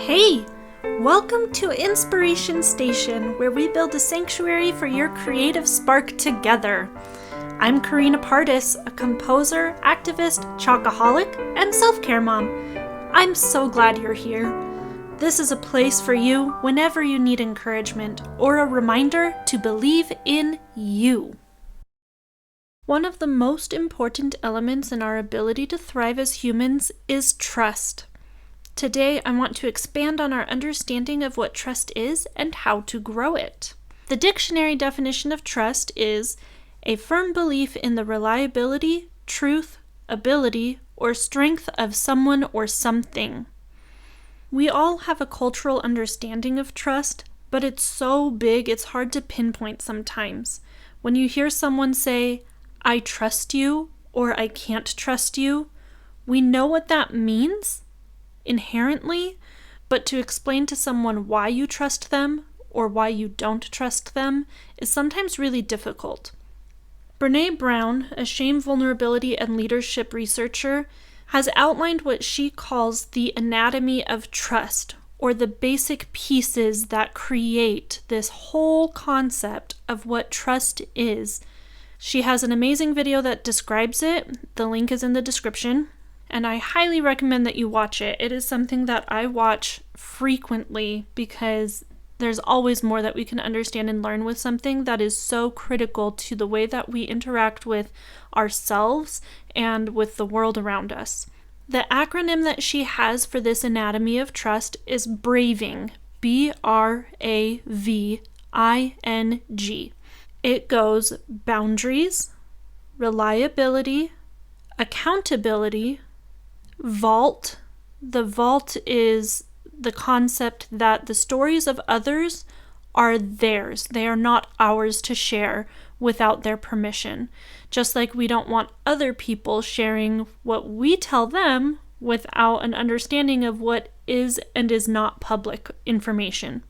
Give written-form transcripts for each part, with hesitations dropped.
Hey! Welcome to Inspiration Station, where we build a sanctuary for your creative spark together. I'm Karina Pardis, a composer, activist, chocoholic, and self-care mom. I'm so glad you're here. This is a place for you whenever you need encouragement or a reminder to believe in you. One of the most important elements in our ability to thrive as humans is trust. Today, I want to expand on our understanding of what trust is and how to grow it. The dictionary definition of trust is a firm belief in the reliability, truth, ability, or strength of someone or something. We all have a cultural understanding of trust, but it's so big it's hard to pinpoint sometimes. When you hear someone say, "I trust you," or "I can't trust you," we know what that means inherently, but to explain to someone why you trust them or why you don't trust them is sometimes really difficult. Brene Brown, a shame, vulnerability, and leadership researcher, has outlined what she calls the anatomy of trust, or the basic pieces that create this whole concept of what trust is. She has an amazing video that describes it. The link is in the description. And I highly recommend that you watch it. It is something that I watch frequently because there's always more that we can understand and learn with something that is so critical to the way that we interact with ourselves and with the world around us. The acronym that she has for this anatomy of trust is BRAVING, BRAVING. It goes boundaries, reliability, accountability, vault. The vault is the concept that the stories of others are theirs. They are not ours to share without their permission. Just like we don't want other people sharing what we tell them without an understanding of what is and is not public information.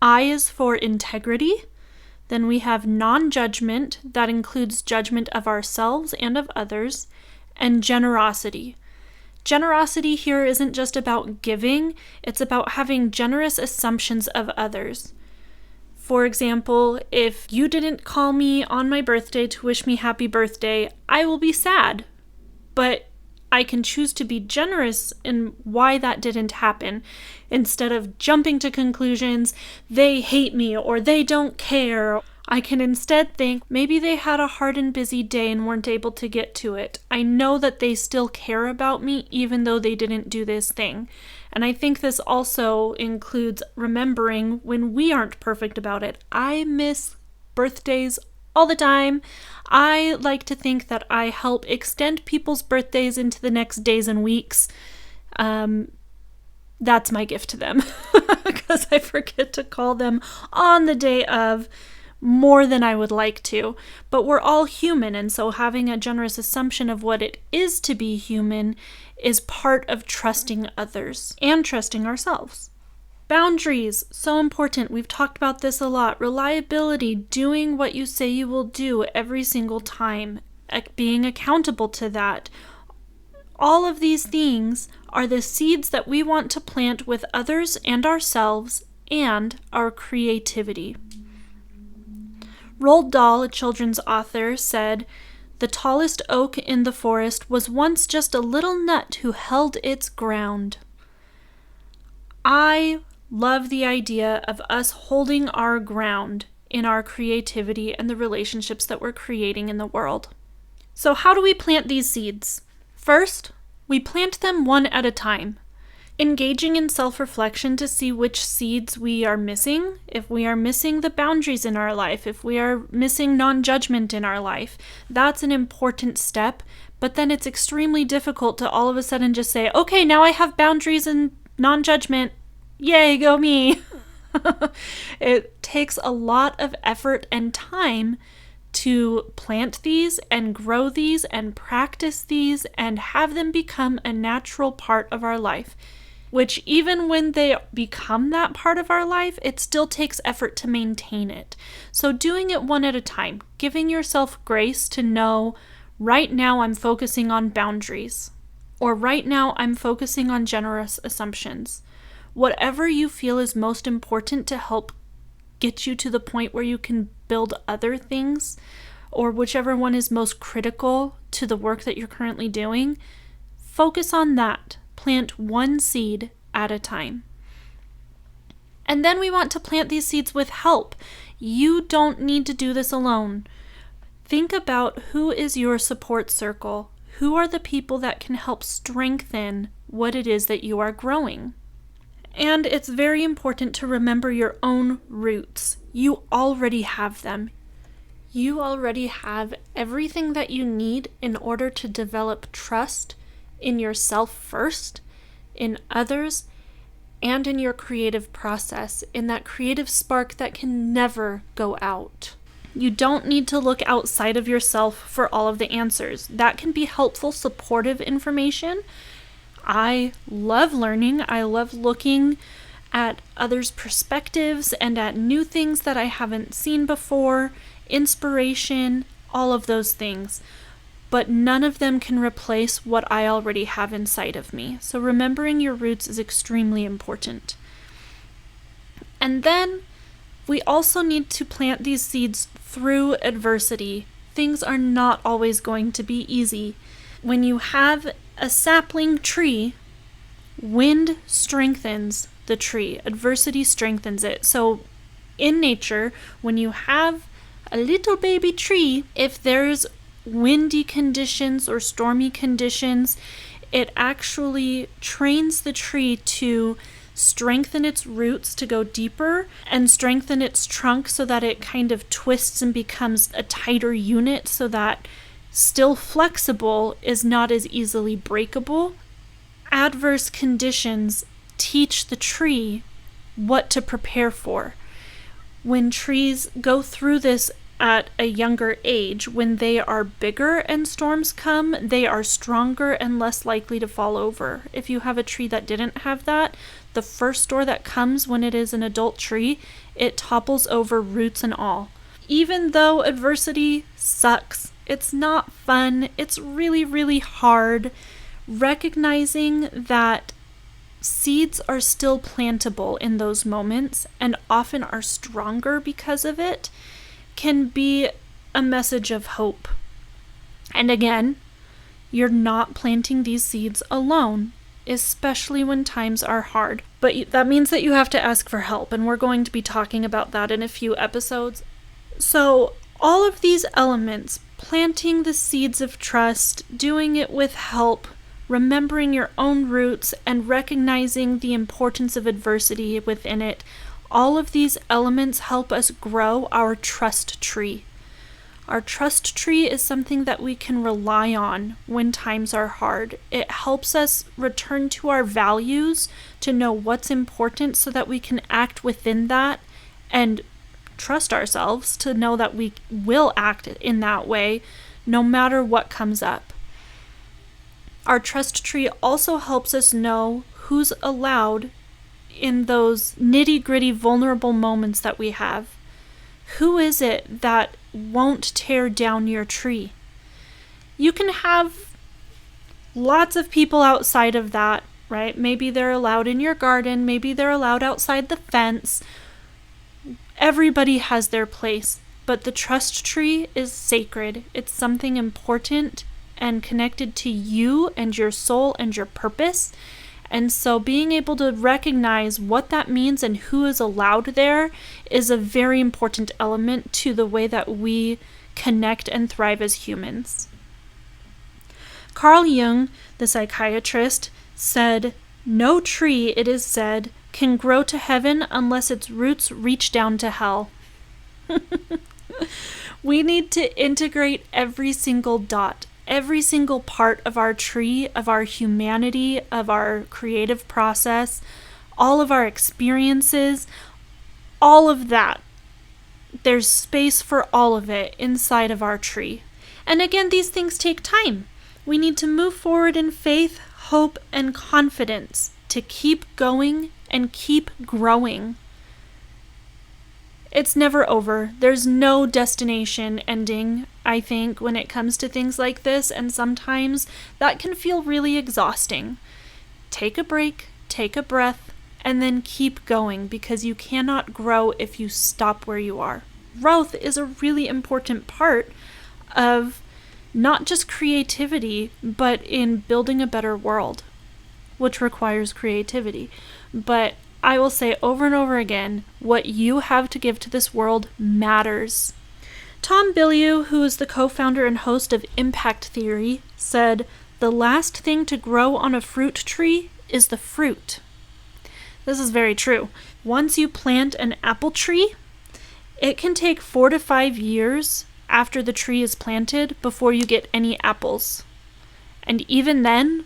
I is for integrity. Then we have non-judgment. That includes judgment of ourselves and of others. And generosity. Generosity here isn't just about giving, it's about having generous assumptions of others. For example, if you didn't call me on my birthday to wish me happy birthday, I will be sad. But I can choose to be generous in why that didn't happen, instead of jumping to conclusions, they hate me or they don't care. I can instead think maybe they had a hard and busy day and weren't able to get to it. I know that they still care about me even though they didn't do this thing. And I think this also includes remembering when we aren't perfect about it. I miss birthdays all the time. I like to think that I help extend people's birthdays into the next days and weeks. That's my gift to them because I forget to call them on the day of more than I would like to. But we're all human, and so having a generous assumption of what it is to be human is part of trusting others and trusting ourselves. Boundaries, so important. We've talked about this a lot. Reliability, doing what you say you will do every single time, being accountable to that. All of these things are the seeds that we want to plant with others and ourselves and our creativity. Roald Dahl, a children's author, said, "The tallest oak in the forest was once just a little nut who held its ground." I love the idea of us holding our ground in our creativity and the relationships that we're creating in the world. So how do we plant these seeds? First, we plant them one at a time. Engaging in self-reflection to see which seeds we are missing, if we are missing the boundaries in our life, if we are missing non-judgment in our life, that's an important step, but then it's extremely difficult to all of a sudden just say, okay, now I have boundaries and non-judgment, yay, go me. It takes a lot of effort and time to plant these and grow these and practice these and have them become a natural part of our life. Which even when they become that part of our life, it still takes effort to maintain it. So doing it one at a time, giving yourself grace to know, right now I'm focusing on boundaries. Or right now, I'm focusing on generous assumptions. Whatever you feel is most important to help get you to the point where you can build other things, or whichever one is most critical to the work that you're currently doing, focus on that. Plant one seed at a time. And then we want to plant these seeds with help. You don't need to do this alone. Think about who is your support circle. Who are the people that can help strengthen what it is that you are growing? And it's very important to remember your own roots. You already have them. You already have everything that you need in order to develop trust in yourself first, in others, and in your creative process, in that creative spark that can never go out. You don't need to look outside of yourself for all of the answers. That can be helpful, supportive information. I love learning. I love looking at others' perspectives and at new things that I haven't seen before, inspiration, all of those things. But none of them can replace what I already have inside of me. So remembering your roots is extremely important. And then we also need to plant these seeds through adversity. Things are not always going to be easy. When you have a sapling tree, wind strengthens the tree. Adversity strengthens it. So in nature, when you have a little baby tree, if there's windy conditions or stormy conditions, it actually trains the tree to strengthen its roots to go deeper and strengthen its trunk so that it kind of twists and becomes a tighter unit, so that still flexible is not as easily breakable. Adverse conditions teach the tree what to prepare for. When trees go through this at a younger age, when they are bigger and storms come, they are stronger and less likely to fall over. If you have a tree that didn't have that, the first storm that comes when it is an adult tree, it topples over, roots and all. Even though adversity sucks, it's not fun, it's really, really hard, recognizing that seeds are still plantable in those moments and often are stronger because of it can be a message of hope. And again, you're not planting these seeds alone, especially when times are hard. But that means that you have to ask for help, and we're going to be talking about that in a few episodes. So all of these elements, planting the seeds of trust, doing it with help, remembering your own roots, and recognizing the importance of adversity within it, all of these elements help us grow our trust tree. Our trust tree is something that we can rely on when times are hard. It helps us return to our values, to know what's important so that we can act within that and trust ourselves to know that we will act in that way no matter what comes up. Our trust tree also helps us know who's allowed in those nitty-gritty vulnerable moments that we have. Who is it that won't tear down your tree? You can have lots of people outside of that, right? Maybe they're allowed in your garden, maybe they're allowed outside the fence. Everybody has their place, but the trust tree is sacred. It's something important and connected to you and your soul and your purpose. And so being able to recognize what that means and who is allowed there is a very important element to the way that we connect and thrive as humans. Carl Jung, the psychiatrist, said, "No tree, it is said, can grow to heaven unless its roots reach down to hell." We need to integrate every single dot, every single part of our tree, of our humanity, of our creative process, all of our experiences, all of that. There's space for all of it inside of our tree. And again, these things take time. We need to move forward in faith, hope, and confidence to keep going and keep growing. It's never over. There's no destination ending. I think, when it comes to things like this, and sometimes that can feel really exhausting. Take a break, take a breath, and then keep going, because you cannot grow if you stop where you are. Growth is a really important part of not just creativity, but in building a better world, which requires creativity. But I will say over and over again, what you have to give to this world matters. Tom Bilyeu, who is the co-founder and host of Impact Theory, said, "The last thing to grow on a fruit tree is the fruit." This is very true. Once you plant an apple tree, it can take 4 to 5 years after the tree is planted before you get any apples. And even then,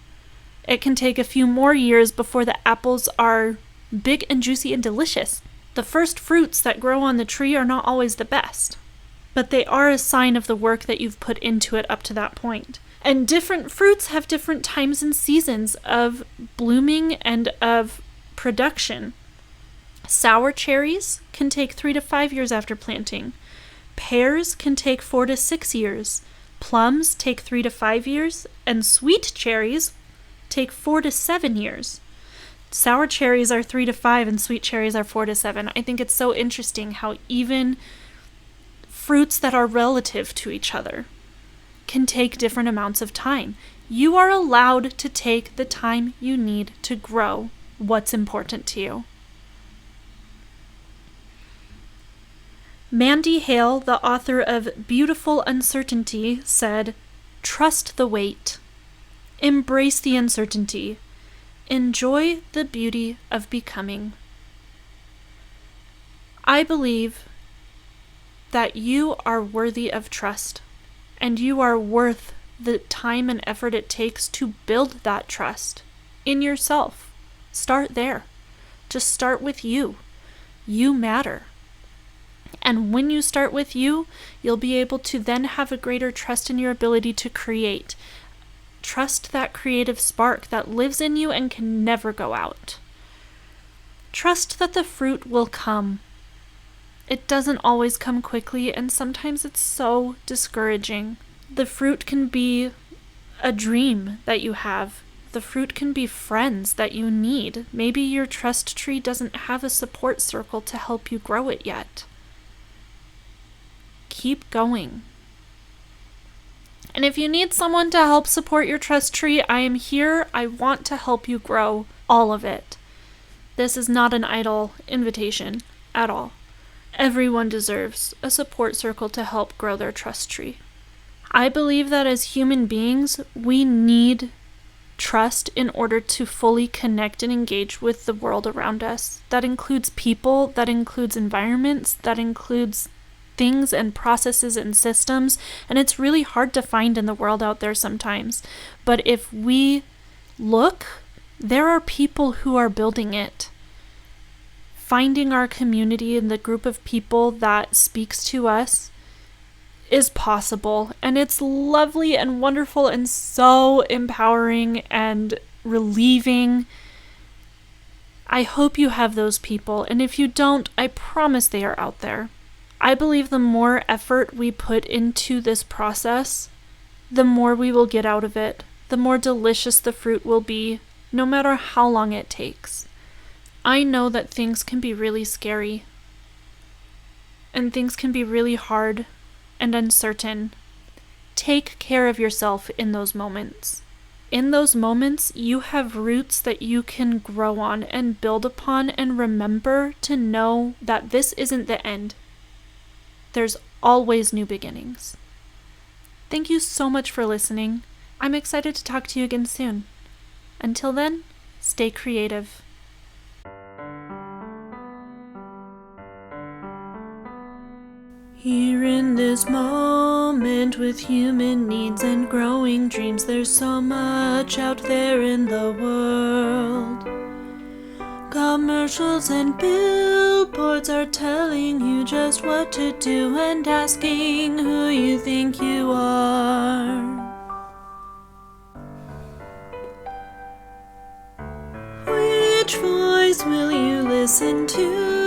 it can take a few more years before the apples are big and juicy and delicious. The first fruits that grow on the tree are not always the best, but they are a sign of the work that you've put into it up to that point. And different fruits have different times and seasons of blooming and of production. Sour cherries can take 3 to 5 years after planting. Pears can take 4 to 6 years. Plums take 3 to 5 years, and sweet cherries take 4 to 7 years. Sour cherries are 3 to 5 and sweet cherries are 4 to 7. I think it's so interesting how even fruits that are relative to each other can take different amounts of time. You are allowed to take the time you need to grow what's important to you. Mandy Hale, the author of Beautiful Uncertainty, said, "Trust the wait. Embrace the uncertainty. Enjoy the beauty of becoming." I believe that you are worthy of trust, and you are worth the time and effort it takes to build that trust in yourself. Start there. Just start with you. You matter. And when you start with you, you'll be able to then have a greater trust in your ability to create. Trust that creative spark that lives in you and can never go out. Trust that the fruit will come. It doesn't always come quickly, and sometimes it's so discouraging. The fruit can be a dream that you have. The fruit can be friends that you need. Maybe your trust tree doesn't have a support circle to help you grow it yet. Keep going. And if you need someone to help support your trust tree, I am here. I want to help you grow all of it. This is not an idle invitation at all. Everyone deserves a support circle to help grow their trust tree. I believe that as human beings, we need trust in order to fully connect and engage with the world around us. That includes people, that includes environments, that includes things and processes and systems, and it's really hard to find in the world out there sometimes. But if we look, there are people who are building it. Finding our community and the group of people that speaks to us is possible, and it's lovely and wonderful and so empowering and relieving. I hope you have those people, and if you don't, I promise they are out there. I believe the more effort we put into this process, the more we will get out of it, the more delicious the fruit will be, no matter how long it takes. I know that things can be really scary, and things can be really hard and uncertain. Take care of yourself in those moments. In those moments, you have roots that you can grow on and build upon, and remember to know that this isn't the end. There's always new beginnings. Thank you so much for listening. I'm excited to talk to you again soon. Until then, stay creative. Here in this moment with human needs and growing dreams, there's so much out there in the world. Commercials and billboards are telling you just what to do and asking who you think you are. Which voice will you listen to?